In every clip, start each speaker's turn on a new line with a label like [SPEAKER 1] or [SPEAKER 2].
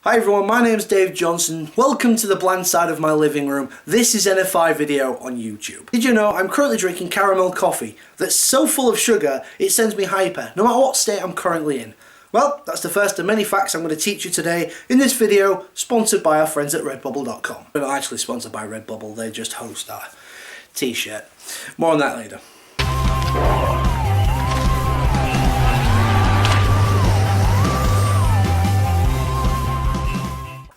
[SPEAKER 1] Hi everyone, my name's Dave Johnson. Welcome to the bland side of my living room. This is NFI video on YouTube. Did you know I'm currently drinking caramel coffee that's so full of sugar it sends me hyper, no matter what state I'm currently in? Well, that's the first of many facts I'm going to teach you today in this video, sponsored by our friends at Redbubble.com. We're not actually sponsored by Redbubble, they just host our t-shirt. More on that later.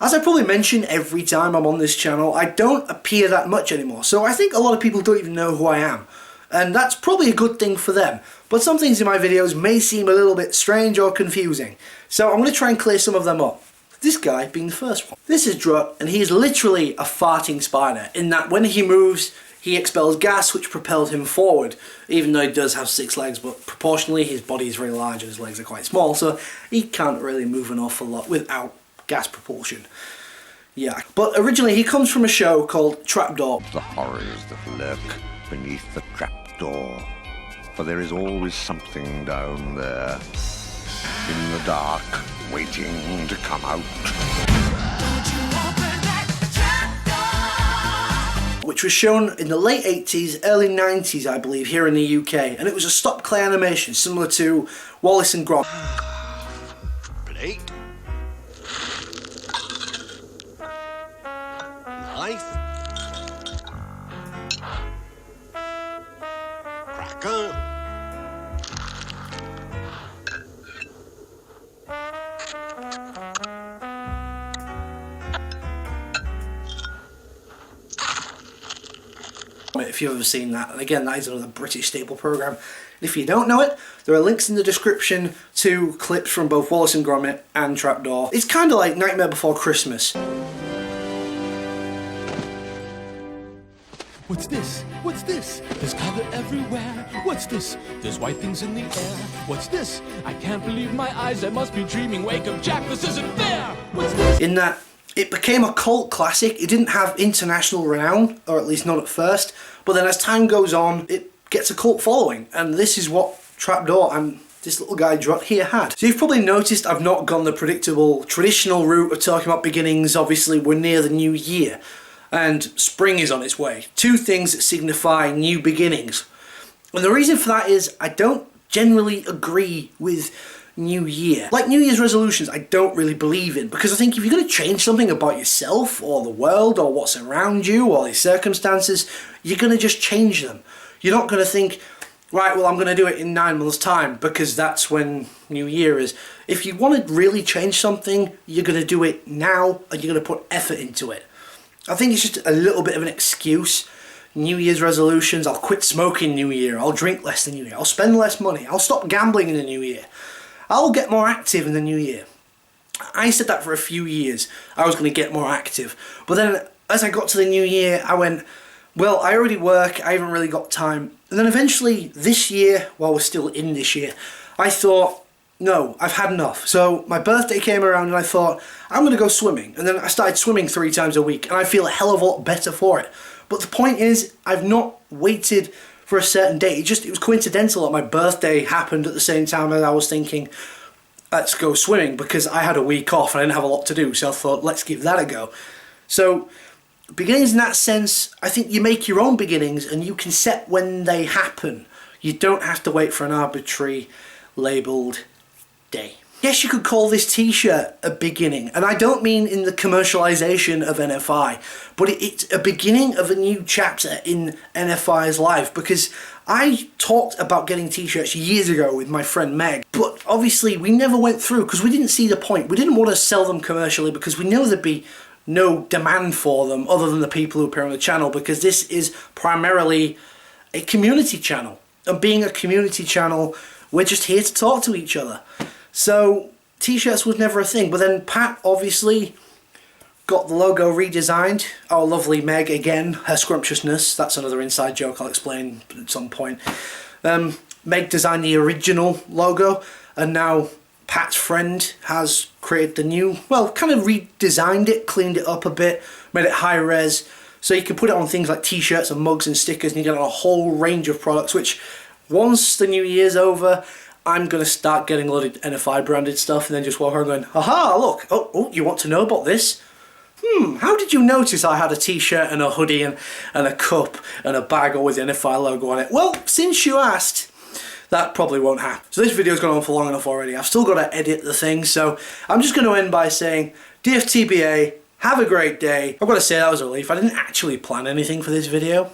[SPEAKER 1] As I probably mention every time I'm on this channel, I don't appear that much anymore, so I think a lot of people don't even know who I am. And that's probably a good thing for them, but some things in my videos may seem a little bit strange or confusing, so I'm going to try and clear some of them up. This guy being the first one. This is Drut, and he is literally a farting spider, in that when he moves, he expels gas which propels him forward, even though he does have 6 legs, but proportionally his body is very large and his legs are quite small, so he can't really move an awful lot without gas propulsion. Yeah, but originally he comes from a show called Trapdoor.
[SPEAKER 2] The horrors that lurk beneath the trapdoor, for there is always something down there, in the dark, waiting to come out.
[SPEAKER 1] Which was shown in the late 80s, early 90s I believe, here in the UK, and it was a stop clay animation similar to Wallace and Gromit.
[SPEAKER 2] Plate. Knife. Cracker.
[SPEAKER 1] If you've ever seen that, and again that is another British staple programme. If you don't know it, there are links in the description to clips from both Wallace and Gromit and Trapdoor. It's kind of like Nightmare Before Christmas.
[SPEAKER 3] What's this? What's this? There's color everywhere. What's this? There's white things in the air. What's this? I can't believe my eyes. I must be dreaming. Wake up, Jack. This isn't fair. What's this?
[SPEAKER 1] In that it became a cult classic. It didn't have international renown, or at least not at first. But then as time goes on, it gets a cult following. And this is what Trapdoor and this little guy Drut here had. So you've probably noticed I've not gone the predictable, traditional route of talking about beginnings. Obviously, we're near the new year. And spring is on its way. 2 things that signify new beginnings. And the reason for that is I don't generally agree with New Year. Like New Year's resolutions, I don't really believe in, because I think if you're going to change something about yourself or the world or what's around you or the circumstances, you're going to just change them. You're not going to think, right, well I'm going to do it in 9 months' time because that's when New Year is. If you want to really change something, you're going to do it now and you're going to put effort into it. I think it's just a little bit of an excuse. New Year's resolutions, I'll quit smoking New Year, I'll drink less in New Year, I'll spend less money, I'll stop gambling in the New Year, I'll get more active in the New Year. I said that for a few years, I was going to get more active. But then as I got to the New Year, I went, well, I already work, I haven't really got time. And then eventually this year, while we're still in this year, I thought, no, I've had enough. So my birthday came around and I thought, I'm going to go swimming. And then I started swimming 3 times a week and I feel a hell of a lot better for it. But the point is, I've not waited for a certain date. It was coincidental that my birthday happened at the same time as I was thinking, let's go swimming, because I had a week off and I didn't have a lot to do. So I thought, let's give that a go. So beginnings in that sense, I think you make your own beginnings and you can set when they happen. You don't have to wait for an arbitrary labelled day. Yes, you could call this t-shirt a beginning, and I don't mean in the commercialization of NFI, but it's a beginning of a new chapter in NFI's life, because I talked about getting t-shirts years ago with my friend Meg, but obviously we never went through because we didn't see the point. We didn't want to sell them commercially because we know there'd be no demand for them other than the people who appear on the channel, because this is primarily a community channel, and being a community channel, we're just here to talk to each other. So t-shirts was never a thing, but then Pat obviously got the logo redesigned. Our lovely Meg, again, her scrumptiousness, that's another inside joke I'll explain at some point. Meg designed the original logo, and now Pat's friend has created the new, well, kind of redesigned it, cleaned it up a bit, made it high res, so you can put it on things like t-shirts and mugs and stickers, and you get a whole range of products, which once the new year's over, I'm going to start getting a lot of NFI branded stuff and then just walk around going, haha, look, oh, you want to know about this? How did you notice I had a t-shirt and a hoodie and a cup and a bag all with the NFI logo on it? Well, since you asked, that probably won't happen. So this video's gone on for long enough already. I've still got to edit the thing, so I'm just going to end by saying, DFTBA, have a great day. I've got to say that was a relief. I didn't actually plan anything for this video.